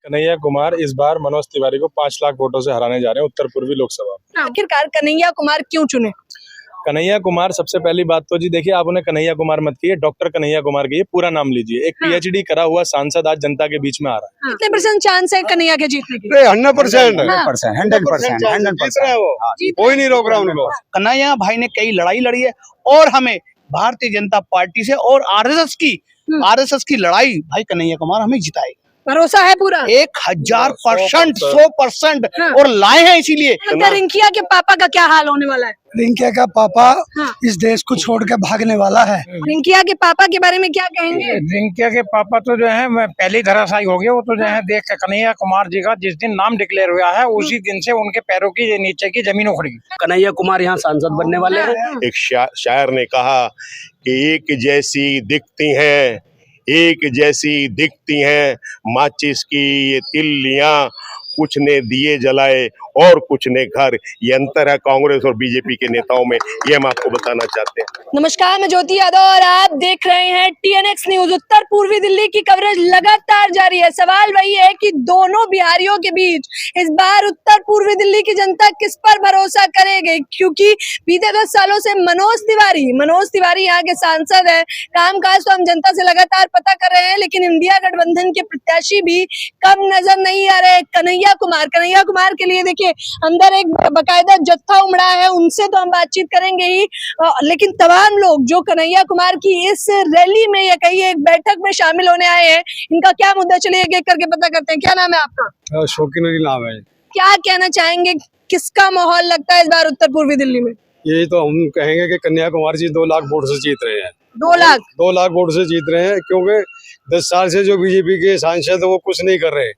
कन्हैया कुमार इस बार मनोज तिवारी को 5 लाख वोटों से हराने जा रहे हैं उत्तर पूर्वी लोकसभा में। आखिरकार कन्हैया कुमार क्यों चुने? कन्हैया कुमार, सबसे पहली बात तो जी देखिए, आप उन्हें कन्हैया कुमार मत कहिए, डॉक्टर कन्हैया कुमार कहिए, पूरा नाम लीजिए। एक पीएचडी करा हुआ सांसद आज जनता के बीच में आ रहा है। कितने परसेंट चांस है कन्हैया के जीतने की? 100%, 100%। कोई नहीं रोक रहा उनको। कन्हैया भाई ने कई लड़ाई लड़ी है और हमें भारतीय जनता पार्टी से और आरएसएस की लड़ाई भाई कन्हैया कुमार हमें जिताएगा। भरोसा है पूरा? 1000%, 100% और लाए हैं इसीलिए। रिंकिया के पापा का क्या हाल होने वाला है? रिंकिया का पापा इस देश को छोड़ के भागने वाला है। रिंकिया के पापा के बारे में क्या कहेंगे? रिंकिया के पापा तो जो है मैं पहले धराशायी हो गए। वो तो जो है देख के कन्हैया कुमार जी का जिस दिन नाम डिक्लेयर हुआ है उसी दिन से उनके पैरों की नीचे की जमीन उखड़ गई। कन्हैया कुमार यहाँ सांसद बनने वाले हैं। एक शायर ने कहा कि एक जैसी दिखती हैं, एक जैसी दिखती हैं माचिस की ये तिल्लियां, कुछ ने दिए जलाए और कुछ ने घर। ये अंतर है कांग्रेस और बीजेपी के नेताओं में, ये हम आपको बताना चाहते हैं। नमस्कार, मैं ज्योति यादव और आप देख रहे हैं TNX न्यूज। उत्तर पूर्वी दिल्ली की कवरेज लगातार जारी है। सवाल वही है कि दोनों बिहारियों के बीच इस बार उत्तर पूर्वी दिल्ली की जनता किस पर भरोसा करेगी, क्योंकि बीते 10 सालों से मनोज तिवारी यहाँ के सांसद है। कामकाज तो हम जनता से लगातार पता कर रहे हैं, लेकिन इंडिया गठबंधन के प्रत्याशी भी कम नजर नहीं आ रहे। कन्हैया कुमार के लिए देखिए अंदर एक बकायदा जत्था उमड़ा है, उनसे तो हम बातचीत करेंगे ही, लेकिन तमाम लोग जो कन्हैया कुमार की इस रैली में या कहिए एक बैठक में शामिल होने आए हैं, इनका क्या मुद्दा, चलिए एक एक करके पता करते हैं। क्या नाम है आपका? शौकीन नाम है। क्या कहना चाहेंगे, किसका माहौल लगता है इस बार उत्तर पूर्वी दिल्ली में? यही तो हम कहेंगे कि कन्हैया कुमार जी 2 लाख वोट से जीत रहे हैं। 2 लाख वोट से जीत रहे हैं, क्योंकि 10 साल से जो बीजेपी के सांसद वो कुछ नहीं कर रहे।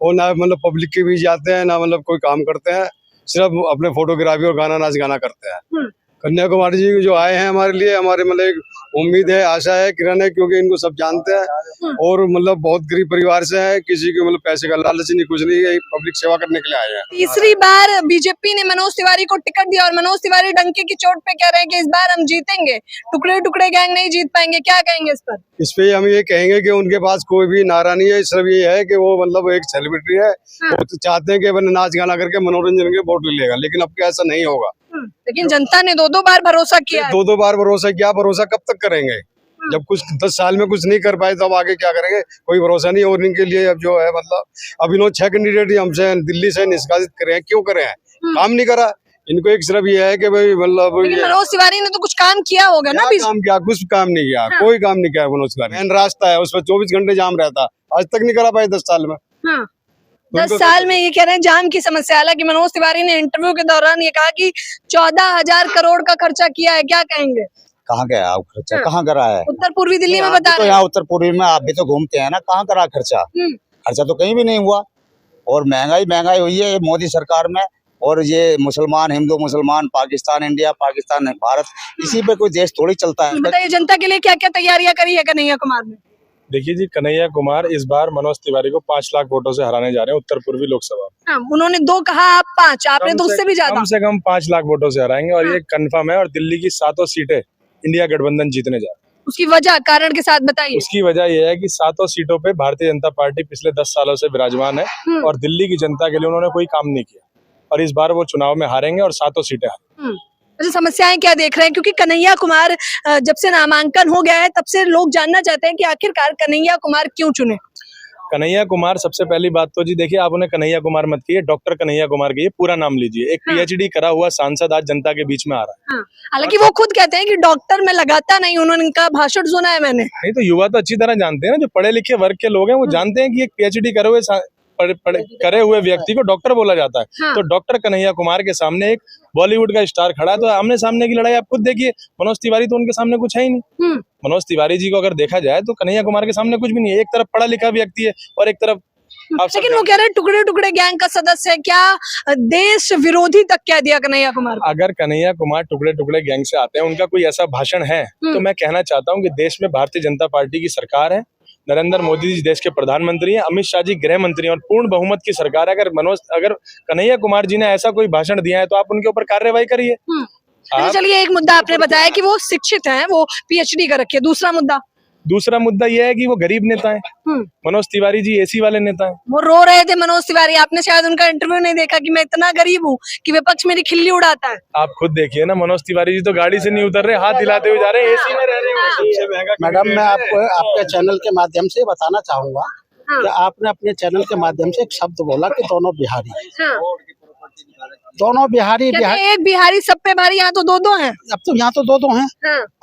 वो ना मतलब पब्लिक के बीच जाते हैं, ना मतलब कोई काम करते हैं, सिर्फ अपने फोटोग्राफी और गाना करते हैं। कन्हैया कुमार जी जो आए हैं हमारे लिए, हमारे मतलब एक उम्मीद है, आशा है, किरण है, क्योंकि इनको सब जानते हैं और मतलब बहुत गरीब परिवार से है, किसी को मतलब पैसे का लालच नहीं, कुछ नहीं, यही पब्लिक सेवा करने के लिए आए हैं। तीसरी बार बीजेपी ने मनोज तिवारी को टिकट दिया और मनोज तिवारी डंके की चोट पे कह रहे हैं कि इस बार हम जीतेंगे, टुकड़े गैंग नहीं जीत पाएंगे। क्या कहेंगे इस पर? इस पे हम ये कहेंगे कि उनके पास कोई भी नारा नहीं है, सिर्फ ये है कि वो मतलब एक सेलिब्रिटी है। वो तो चाहते हैं कि अपने नाच गाना करके मनोरंजन के वोट ले लेगा, लेकिन अब क्या ऐसा नहीं होगा। लेकिन जनता ने 2 बार भरोसा किया है। 2 बार भरोसा किया, भरोसा कब तक करेंगे? जब कुछ 10 साल में कुछ नहीं कर पाए तो अब आगे क्या करेंगे? कोई भरोसा नहीं। और इनके लिए अब जो है मतलब अब इन्होंने 6 कैंडिडेट हमसे दिल्ली से निष्कासित करे हैं। क्यों करे हैं? काम नहीं करा इनको। एक सिर्फ ये है कि भाई मतलब मनोज तिवारी ने तो कुछ काम किया होगा ना? काम किया, कुछ काम नहीं किया। कोई काम नहीं किया मनोज तिवारी। मेन रास्ता है, उस पर 24 घंटे जाम रहता, आज तक नहीं करा पाए 10 साल में। 10 साल में ये कह रहे हैं जाम की समस्या। हालांकि मनोज तिवारी ने इंटरव्यू के दौरान ये कहा कि 14,000 करोड़ का खर्चा किया है। क्या कहेंगे? कहाँ गया खर्चा? कहाँ करा है? उत्तर पूर्वी दिल्ली में बता रहे हैं। यहाँ उत्तर पूर्वी में आप भी तो घूमते हैं ना, कहाँ करा खर्चा? खर्चा तो कहीं भी नहीं हुआ। और महंगाई हुई है मोदी सरकार में। और ये मुसलमान, हिंदू मुसलमान, पाकिस्तान इंडिया, पाकिस्तान भारत, इसी पे कोई देश थोड़ी चलता है। बताइए जनता के लिए क्या क्या तैयारियां करी है कन्हैया कुमार ने? देखिए जी, कन्हैया कुमार इस बार मनोज तिवारी को 5 लाख वोटों से हराने जा रहे हैं उत्तर पूर्वी लोकसभा। उन्होंने 2 कहा, आप 5, आपने तो उससे भी ज्यादा। कम से कम 5 लाख वोटों से हराएंगे और ये कंफर्म है। और दिल्ली की 7 सीटें इंडिया गठबंधन जीतने जा रहे हैं। उसकी वजह, कारण के साथ बताइए। उसकी वजह यह है कि 7 सीटों पे भारतीय जनता पार्टी पिछले 10 सालों से विराजमान है और दिल्ली की जनता के लिए उन्होंने कोई काम नहीं किया, और इस बार वो चुनाव में हारेंगे और 7 सीटें हारेंगे। अच्छा, समस्याएं क्या देख रहे हैं? क्योंकि कन्हैया कुमार जब से नामांकन हो गया है तब से लोग जानना चाहते हैं कि आखिरकार कन्हैया कुमार क्यों चुने? कन्हैया कुमार, सबसे पहली बात तो जी देखिए, आप उन्हें कन्हैया कुमार मत कहिए, डॉक्टर कन्हैया कुमार कहिए, पूरा नाम लीजिए। एक पीएचडी करा हुआ सांसद आज जनता के बीच में आ रहा है। हालांकि वो खुद कहते हैं कि डॉक्टर में लगाता नहीं, उन्होंने इनका भाषण सुना है मैंने। नहीं तो युवा तो अच्छी तरह जानते हैं ना, जो पढ़े लिखे वर्ग के लोग हैं वो जानते हैं कि एक पीएचडी करे हुए व्यक्ति को डॉक्टर बोला जाता है। तो डॉक्टर कन्हैया कुमार के सामने एक बॉलीवुड का स्टार खड़ा है, तो आमने सामने की लड़ाई आप खुद देखिए। मनोज तिवारी तो उनके सामने कुछ है ही नहीं। मनोज तिवारी जी को अगर देखा जाए तो कन्हैया कुमार के सामने कुछ भी नहीं है। एक तरफ पढ़ा लिखा व्यक्ति है और एक तरफ लेकिन वो कह रहे हैं टुकड़े गैंग का सदस्य है। क्या देश विरोधी तक कह दिया कन्हैया कुमार? अगर कन्हैया कुमार टुकड़े गैंग से आते हैं, उनका कोई ऐसा भाषण है तो मैं कहना चाहता हूँ कि देश में भारतीय जनता पार्टी की सरकार है, नरेंद्र मोदी जी देश के प्रधानमंत्री हैं, अमित शाह जी गृह मंत्री हैं और पूर्ण बहुमत की सरकार है। अगर कन्हैया कुमार जी ने ऐसा कोई भाषण दिया है तो आप उनके ऊपर कार्रवाई करिए। चलिए, एक मुद्दा आपने बताया कि वो शिक्षित हैं, वो पीएचडी कर रखी है। दूसरा मुद्दा दूसरा मुद्दा यह है कि वो गरीब नेता है। मनोज तिवारी जी एसी वाले नेता है। वो रो रहे थे मनोज तिवारी, आपने शायद उनका इंटरव्यू नहीं देखा कि मैं इतना गरीब हूँ कि विपक्ष मेरी खिल्ली उड़ाता है। आप खुद देखिए ना, मनोज तिवारी जी तो गाड़ी से नहीं उतर रहे, हाथ हिलाते हुए जा रहे हैं, एसी में रह रहे हैं। सबसे महंगा मैडम, मैं आपको आपके चैनल के माध्यम से बताना चाहूंगा कि आपने अपने चैनल के माध्यम से एक शब्द बोला कि दोनों बिहारी, दोनों बिहारी कहते एक बिहारी सब पे भारी, यहाँ तो दो हैं। अब तो यहाँ तो दो हैं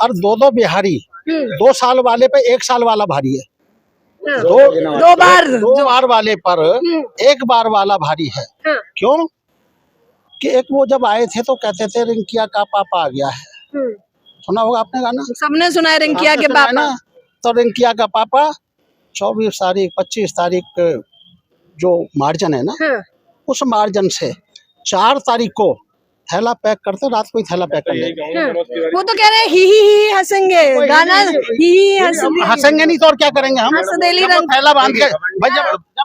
और दो बिहारी 2 साल वाले पे 1 साल वाला भारी है, दो बार वाले पर 1 बार वाला भारी है। क्यों कि एक वो जब आए थे तो कहते थे रिंकिया का पापा आ गया है, सुना होगा आपने गाना, सबने सुना है रिंकिया के पापा। तो रिंकिया का पापा 24 तारीख 25 तारीख जो मार्जिन है ना, उस मार्जिन से 4 तारीख को थैला पैक करते, रात को ही थैला पैक कर लेंगे। वो तो कह रहे हैं ही हंसेंगे, गाना ही हंसेंगे नहीं तो और क्या करेंगे हम, थैला बांध के।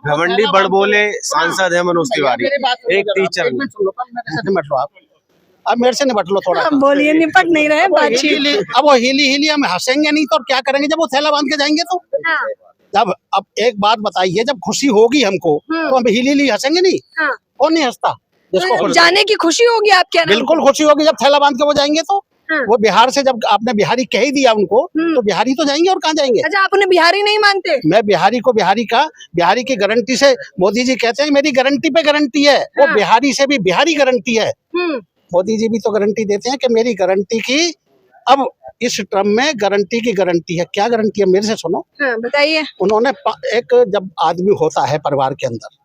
घमंडी बड़ बोले सांसद है मनोज तिवारी, एक टीचर। निपट लो आप, अब मेरे से निपट लो थोड़ा। बोलिए, निपट नहीं रहे बातचीत। अब वो हिली हम हंसेंगे नहीं तो और क्या करेंगे, जब वो थैला बांध के जाएंगे तो। जब अब एक बात बताइए, जब खुशी होगी हमको तो हम हिली हंसेंगे नहीं, कौन नहीं हंसता जिसको जाने की खुशी होगी, आप क्या? बिल्कुल खुशी होगी जब थैला बांध के वो जाएंगे तो। वो बिहार से जब आपने बिहारी कह ही दिया उनको, तो बिहारी तो जाएंगे और कहाँ जाएंगे। अच्छा, आप उन्हें बिहारी नहीं मानते? मैं बिहारी को बिहारी की गारंटी से, मोदी जी कहते हैं मेरी गारंटी पे गारंटी है, वो बिहारी से भी बिहारी गारंटी है। मोदी जी भी तो गारंटी देते हैं कि मेरी गारंटी की अब इस टर्म में गारंटी की गारंटी है। क्या गारंटी है मेरे से सुनो, बताइए। उन्होंने एक जब आदमी होता है परिवार के अंदर,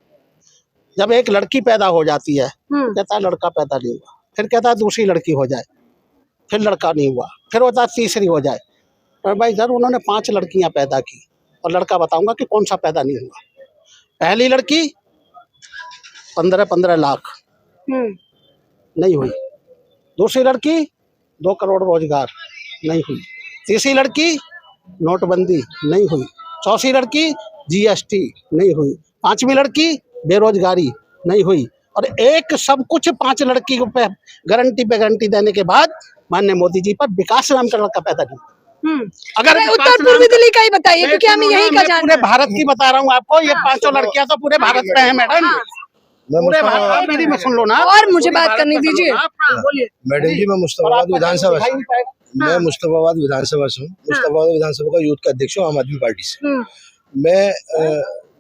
जब एक लड़की पैदा हो जाती है, कहता है लड़का पैदा नहीं हुआ, फिर कहता है दूसरी लड़की हो जाए, फिर लड़का नहीं हुआ, फिर होता है तीसरी हो जाए। पर भाई सर, उन्होंने 5 लड़कियां पैदा की और लड़का बताऊंगा कि कौन सा पैदा नहीं हुआ। पहली लड़की 15-15 लाख नहीं हुई, दूसरी लड़की 2 करोड़ रोजगार नहीं हुई, तीसरी लड़की नोटबंदी नहीं हुई, चौथी लड़की GST नहीं हुई, 5वीं लड़की बेरोजगारी नहीं हुई, और एक सब कुछ 5 लड़की पे गारंटी देने के बाद माननीय मोदी जी पर विकास नाम का लड़का पैदा नहीं। अगर उत्तर पूर्वी दिल्ली का ही बताइए, क्योंकि हमें यही का जानना है। पूरे भारत की बता रहा हूँ आपको, ये 5 लड़कियां तो पूरे भारत में है मैडम, पूरे भारत। मेरी में सुन लो ना, और मुझे बात करनी दीजिए। बोलिए मैडम जी, मैं मुस्तफाबाद विधानसभा से मुस्तफाबाद विधानसभा का यूथ का अध्यक्ष हूँ, आम आदमी पार्टी से। मैं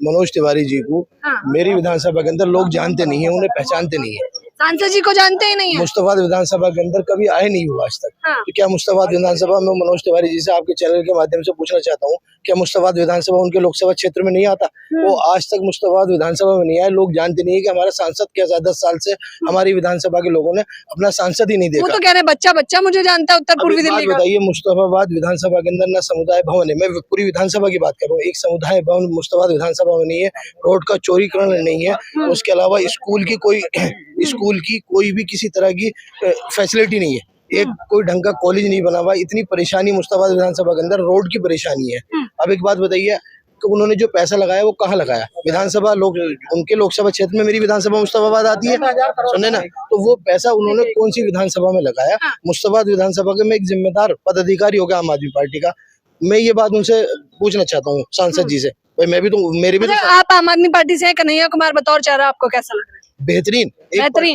मनोज तिवारी जी को मेरी विधानसभा के अंदर लोग जानते नहीं है, उन्हें पहचानते नहीं है। सांसद जी को जानते ही नहीं है। मुस्तफाबाद विधानसभा के अंदर कभी आए नहीं हुआ आज तक। तो क्या मुस्तफाबाद विधानसभा में मनोज तिवारी जी से आपके चैनल के माध्यम से पूछना चाहता हूँ, क्या मुस्तफाबाद विधानसभा उनके लोकसभा क्षेत्र में नहीं आता? वो आज तक मुस्तफाबाद विधानसभा में नहीं आए, लोग जानते नहीं है कि हमारा सांसद क्या 10 साल से हमारी विधानसभा के लोगों ने अपना सांसद ही नहीं देखा। वो तो कह रहे बच्चा मुझे जानता है उत्तर पूर्वी दिल्ली का। बताइए, मुस्तफाबाद विधानसभा के अंदर न समुदाय भवन है, मैं पूरी विधानसभा की बात कर रहा हूँ, एक समुदाय भवन मुस्तफाबाद विधानसभा में नहीं है, रोड का चौड़ीकरण नहीं है, उसके अलावा स्कूल की कोई भी किसी तरह की फैसिलिटी नहीं है, एक कोई ढंग का कॉलेज नहीं बना हुआ। इतनी परेशानी मुस्तफाबाद विधानसभा के अंदर रोड की परेशानी है। अब एक बात बताइए कि उन्होंने जो पैसा लगाया वो कहाँ लगाया? विधानसभा उनके लोकसभा क्षेत्र में मेरी विधानसभा मुस्तफाबाद आती है, सुने ना, तो वो पैसा उन्होंने कौन सी विधानसभा में लगाया? मुस्तफाबाद विधानसभा के मैं एक जिम्मेदार पदाधिकारी हो गया आम आदमी पार्टी का, मैं ये बात उनसे पूछना चाहता हूँ सांसद जी से। भाई मैं भी तो, मेरे भी तो। आप आम आदमी पार्टी से हैं, कन्हैया कुमार बतौर चेहरा आपको कैसा लग रहा है? बेहतरीन।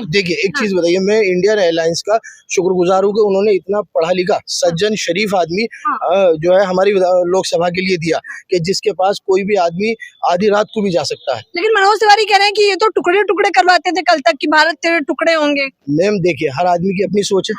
देखिए, एक हाँ। चीज बताइए, मैं इंडियन एयरलाइंस का शुक्रगुजार हूँ कि उन्होंने इतना पढ़ा लिखा सज्जन शरीफ आदमी जो है हमारी लोकसभा के लिए दिया, कि जिसके पास कोई भी आदमी आधी रात को भी जा सकता है। लेकिन मनोज तिवारी कह रहे हैं कि ये तो टुकड़े टुकड़े करवाते थे कल तक कि भारत तेरे टुकड़े होंगे। मैम देखिए, हर आदमी की अपनी सोच है,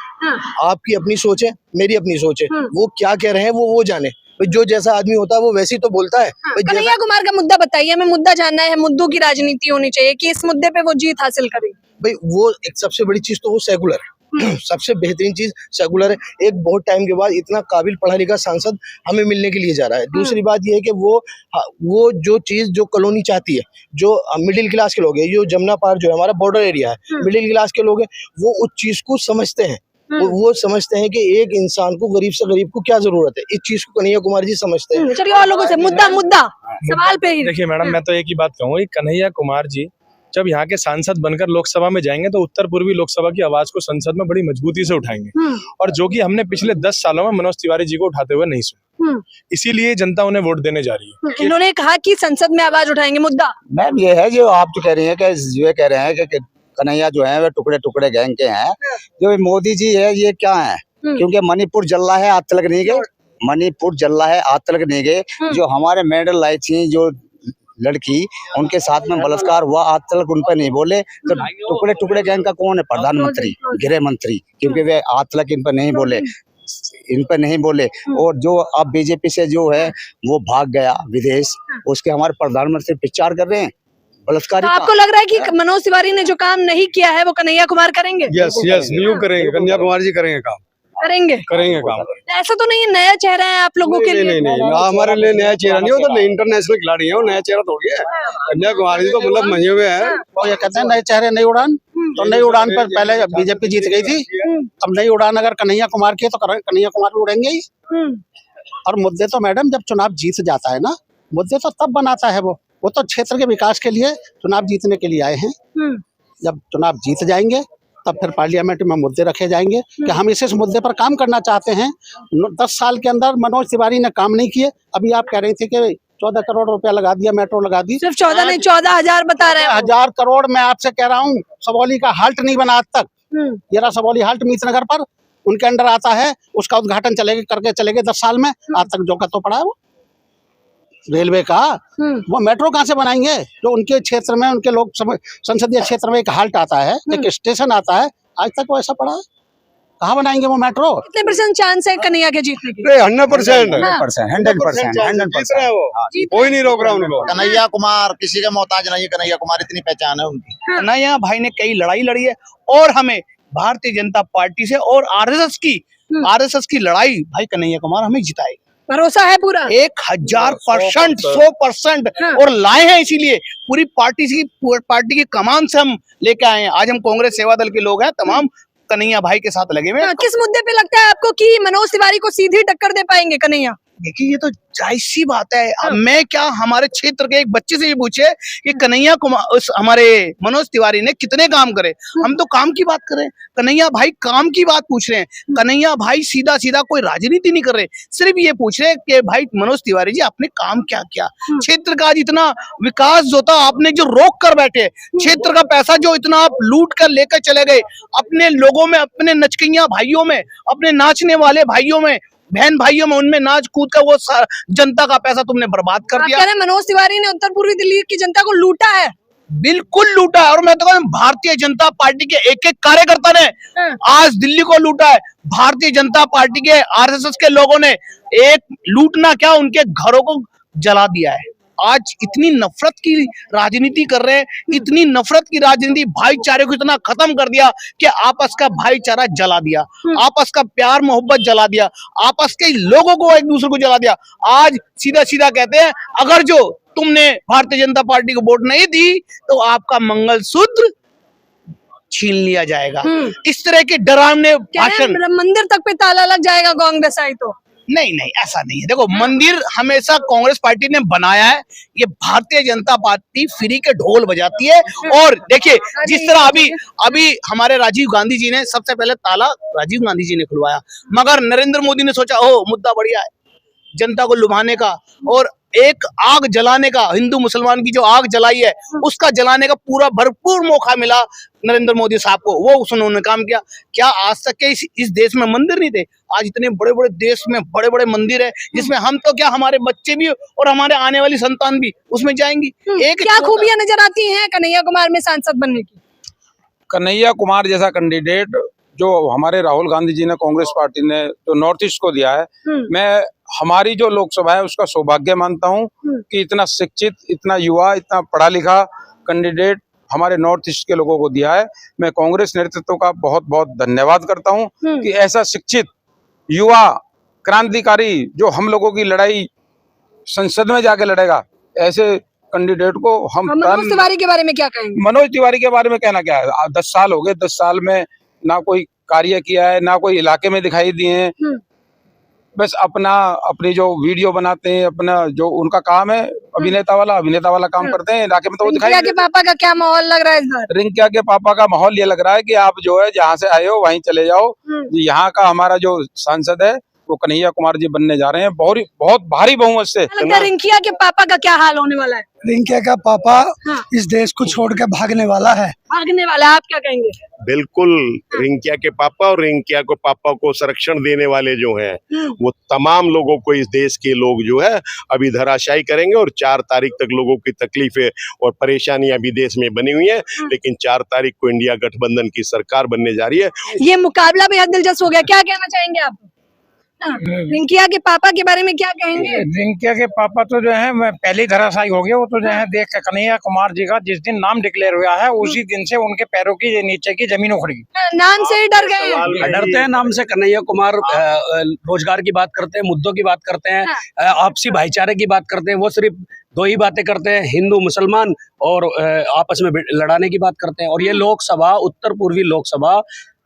आपकी अपनी सोच है, मेरी अपनी सोच है, वो क्या कह रहे हैं वो जाने। जो जैसा आदमी होता है वो वैसे ही तो बोलता है। कन्हैया कुमार का मुद्दा बताइए, हमें मुद्दा जानना है। मुद्दों की राजनीति होनी चाहिए कि इस मुद्दे पे वो जीत हासिल करें। भाई वो एक सबसे बड़ी चीज तो वो सेकुलर है, सबसे बेहतरीन चीज सेकुलर है। एक बहुत टाइम के बाद इतना काबिल पढ़ा लिखा सांसद हमें मिलने के लिए जा रहा है। दूसरी बात ये है कि वो जो चीज जो कॉलोनी चाहती है, जो मिडिल क्लास के लोग हैं, जो जमुना पार जो है हमारा बॉर्डर एरिया है, मिडिल क्लास के लोग हैं, वो उस चीज को समझते हैं। वो समझते हैं कि एक इंसान को, गरीब से गरीब को क्या जरूरत है। इस चीज को कन्हैया कुमार जी समझते हैं। चलिए और लोगों से मुद्दा सवाल पे ही। देखिए मैडम, मैं तो एक ही बात कहूँगा, कन्हैया कुमार जी जब यहाँ के सांसद बनकर लोकसभा में जाएंगे तो उत्तर पूर्वी लोकसभा की आवाज को संसद में बड़ी मजबूती से उठाएंगे, और जो कि हमने पिछले 10 सालों में मनोज तिवारी जी को उठाते हुए नहीं सुना। इसीलिए जनता उन्हें वोट देने जा रही है। इन्होंने कहा कि संसद में आवाज उठाएंगे, मुद्दा मैम ये है जो आप जो कह रही हैं कि ये कह रहे हैं कि कन्हैया जो है वे टुकड़े टुकड़े गैंग के हैं। जो मोदी जी है ये क्या है, क्योंकि मणिपुर जल रहा है आज तक नहीं गए, मणिपुर जल रहा है आज तक नहीं गए। जो हमारे मेडल लाई थी जो लड़की, उनके साथ में बलात्कार हुआ आज तक उन पर नहीं बोले। तो टुकड़े टुकड़े गैंग का कौन है? प्रधानमंत्री, गृह मंत्री, क्योंकि वे आज तक इन पर नहीं बोले, इन पर नहीं बोले। और जो अब बीजेपी से जो है वो भाग गया विदेश, उसके हमारे प्रधानमंत्री प्रचार कर रहे हैं बलात्कारी। तो आपको लग रहा है कि मनोज तिवारी ने जो काम नहीं किया है वो कन्हैया कुमार करेंगे? यस यस, न्यू करेंगे, कन्याकुमारी जी करेंगे काम, करेंगे काम। ऐसा तो नहीं है नया चेहरा है आप लोगों के लिए? नहीं, हमारे लिए नया चेहरा नहीं, वो तो इंटरनेशनल खिलाड़ी है, वो नया चेहरा थोड़ी है। कन्याकुमारी जी तो मतलब मजे हुए हैं। वो ये कहते हैं नए चेहरे नई उड़ान, तो नई उड़ान पर पहले बीजेपी जीत गई थी, अब नई उड़ान अगर कन्हैया कुमार की है तो कन्हैया कुमार भी उड़ेंगे ही। और मुद्दे तो मैडम जब चुनाव जीत जाता है ना, मुद्दे तो तब बनाता है वो तो क्षेत्र के विकास के लिए चुनाव जीतने के लिए आए हैं। जब चुनाव जीत जाएंगे तब फिर पार्लियामेंट में मुद्दे रखे जाएंगे कि हम इस मुद्दे पर काम करना चाहते हैं। 10 साल के अंदर मनोज तिवारी ने काम नहीं किए। अभी आप कह रही थी कि 14 करोड़ रुपया लगा दिया, मेट्रो लगा दी। सिर्फ 14 नहीं, 14,000 बता रहे हैं। 1000 करोड़ मैं आपसे कह रहा हूँ। सबौली का हाल्ट नहीं बना आज तक। ये रहा सबौली हाल्ट मीतनगर पर, उनके अंडर आता है, उसका उद्घाटन करके चले गए 10 साल में। आज तक जो का तो पड़ा है वो रेलवे का। वो मेट्रो कहाँ से बनाएंगे? जो उनके क्षेत्र में, उनके लोग संसदीय क्षेत्र में एक हाल्ट आता है, एक स्टेशन आता है, आज तक वो ऐसा पड़ा है। कहाँ बनाएंगे वो मेट्रो? कितने % चांस है कन्हैया के जीतने की? 100%, 100%। कोई नहीं रोक रहा उनको। कन्हैया कुमार किसी के मोहताज नहीं है, कन्हैया कुमार इतनी पहचान है उनकी। कन्हैया भाई ने कई लड़ाई लड़ी है और हमें भारतीय जनता पार्टी से और आरएसएस की लड़ाई भाई कन्हैया कुमार हमें जिताएगी। भरोसा है पूरा? 1000%, 100%। और लाए हैं इसीलिए पूरी पार्टी की कमान से हम लेके आए हैं। आज हम कांग्रेस सेवा दल के लोग हैं, तमाम कन्हैया भाई के साथ लगे हुए हैं। किस मुद्दे पे लगता है आपको कि मनोज तिवारी को सीधी टक्कर दे पाएंगे कन्हैया? देखिए ये तो जायज सी बात है। अब मैं क्या, हमारे क्षेत्र के एक बच्चे से ये पूछे कि कन्हैया कुमार हमारे मनोज तिवारी ने कितने काम करे, हम तो काम की बात कर रहे हैं। कन्हैया भाई काम की बात पूछ रहे हैं। कन्हैया भाई सीधा सीधा कोई राजनीति नहीं कर रहे, सिर्फ ये पूछ रहे हैं कि भाई मनोज तिवारी जी आपने काम क्या किया, क्षेत्र का जितना विकास जो था आपने जो रोक कर बैठे, क्षेत्र का पैसा जो इतना आप लूट कर लेकर चले गए, अपने लोगों में, अपने नचकैया भाइयों में, अपने नाचने वाले भाइयों में, बहन भाइयों में, उनमें नाच कूद का वो जनता का पैसा तुमने बर्बाद कर दिया। मनोज तिवारी ने उत्तर पूर्वी दिल्ली की जनता को लूटा है? बिल्कुल लूटा है। और मैं तो कहूँ भारतीय जनता पार्टी के एक एक कार्यकर्ता ने आज दिल्ली को लूटा है। भारतीय जनता पार्टी के आरएसएस के लोगों ने एक लूटना क्या, उनके घरों को जला दिया है। आज इतनी नफरत की राजनीति कर रहे हैं, इतनी नफरत की राजनीति, भाईचारे को इतना खत्म कर दिया कि आपस का भाईचारा जला दिया, आपस का प्यार मोहब्बत जला दिया, आपस के लोगों को एक दूसरे को जला दिया। आज सीधा सीधा कहते हैं अगर जो तुमने भारतीय जनता पार्टी को वोट नहीं दी तो आपका मंगलसूत्र छीन लिया जाएगा। इस तरह के डरावने भाषण। मंदिर तक पे ताला लग जाएगा कांग्रेस आई तो? नहीं, ऐसा नहीं है। देखो मंदिर हमेशा कांग्रेस पार्टी ने बनाया है, ये भारतीय जनता पार्टी फ्री के ढोल बजाती है। और देखिए जिस तरह अभी हमारे राजीव गांधी जी ने सबसे पहले ताला राजीव गांधी जी ने खुलवाया, मगर नरेंद्र मोदी ने सोचा ओ मुद्दा बढ़िया है, जनता को लुभाने का और एक आग जलाने का, हिंदू मुसलमान की जो आग जलाई है उसका जलाने का पूरा भरपूर मौका मिला नरेंद्र मोदी साहब को, वो उन्होंने काम किया। क्या आज तक के इस देश में मंदिर नहीं थे? आज इतने बड़े बड़े देश में बड़े बड़े मंदिर है, जिसमें हम तो क्या हमारे बच्चे भी और हमारे आने वाली संतान भी उसमें जाएंगी। एक क्या खूबियां नजर आती हैं कन्हैया कुमार में सांसद बनने की? कन्हैया कुमार जैसा कैंडिडेट जो हमारे राहुल गांधी जी ने, कांग्रेस पार्टी ने जो नॉर्थ ईस्ट को दिया है, मैं हमारी जो लोकसभा है उसका सौभाग्य मानता हूं कि इतना शिक्षित, इतना युवा, इतना पढ़ा लिखा कैंडिडेट हमारे नॉर्थ ईस्ट के लोगों को दिया है। मैं कांग्रेस नेतृत्व का बहुत बहुत धन्यवाद करता हूं कि ऐसा शिक्षित युवा क्रांतिकारी जो हम लोगों की लड़ाई संसद में जाके लड़ेगा, ऐसे कैंडिडेट को हम मनोज तिवारी के बारे में क्या कहेंगे? मनोज तिवारी के बारे में कहना क्या है, 10 साल हो गए, 10 साल में ना कोई कार्य किया है, ना कोई इलाके में दिखाई दिए हैं। बस अपनी जो वीडियो बनाते हैं, अपना जो उनका काम है अभिनेता वाला काम करते हैं, इलाके में तो वो दिखाई। रिंकिया के पापा का क्या माहौल लग रहा है इस बार? रिंकिया के पापा का माहौल ये लग रहा है कि आप जो है जहाँ से आए हो वहीं चले जाओ। यहाँ का हमारा जो सांसद है वो कन्हैया कुमार जी बनने जा रहे हैं, बहुत भारी बहुमत से। लगता है रिंकिया के पापा का क्या हाल होने वाला है? रिंकिया का पापा हाँ। इस देश को छोड़ के भागने वाला है। भागने वाला है, आप क्या कहेंगे? बिल्कुल, रिंकिया के पापा और रिंकिया को पापा को संरक्षण देने वाले जो हैं वो तमाम लोगों को, इस देश के लोग जो है अभी धराशायी करेंगे। और 4 तारीख तक लोगों की तकलीफें और परेशानियां भी देश में बनी हुई हैं, लेकिन 4 तारीख को इंडिया गठबंधन की सरकार बनने जा रही है। ये मुकाबला बेहद दिलचस्प हो गया, क्या कहना चाहेंगे आप? रिंकिया के पापा के बारे में क्या कहेंगे? रिंकिया के पापा तो जो है मैं पहले ही धराशायी हो गया। वो तो जो है देख के कन्हैया कुमार जी का जिस दिन नाम डिक्लेयर हुआ है उसी दिन से उनके पैरों की नीचे की जमीन उखड़ गई। नाम से ही डर गए? डरते हैं नाम से। कन्हैया कुमार रोजगार की बात करते हैं, मुद्दों की बात करते हैं, आपसी भाईचारे की बात करते हैं। वो सिर्फ 2 ही बातें करते हैं, हिंदू मुसलमान और आपस में लड़ाने की बात करते हैं। और ये लोकसभा, उत्तर पूर्वी लोकसभा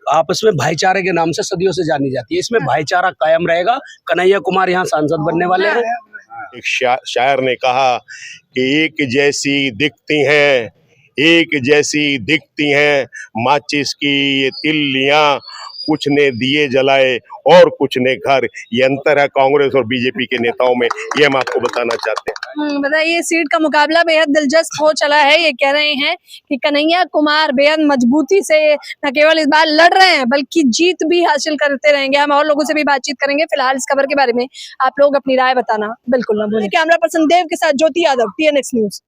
आपस में भाईचारे के नाम से सदियों से जानी जाती है। इसमें भाईचारा कायम रहेगा। कन्हैया कुमार यहाँ सांसद बनने वाले हैं। एक शायर ने कहा कि एक जैसी दिखती हैं, एक जैसी दिखती हैं माचिस की ये तिल्लियां, कुछ ने दिए जलाए और कुछ ने घर। ये अंतर है कांग्रेस और बीजेपी के नेताओं में, ये हम आपको बताना चाहते हैं। बताइए, सीट का मुकाबला बेहद दिलचस्प हो चला है। ये कह रहे हैं कि कन्हैया कुमार बेहद मजबूती से न केवल इस बार लड़ रहे हैं बल्कि जीत भी हासिल करते रहेंगे। हम और लोगों से भी बातचीत करेंगे। फिलहाल इस खबर के बारे में आप लोग अपनी राय बताना बिल्कुल न भूलें। कैमरा पर्सन देव के साथ ज्योति यादव, TNX न्यूज।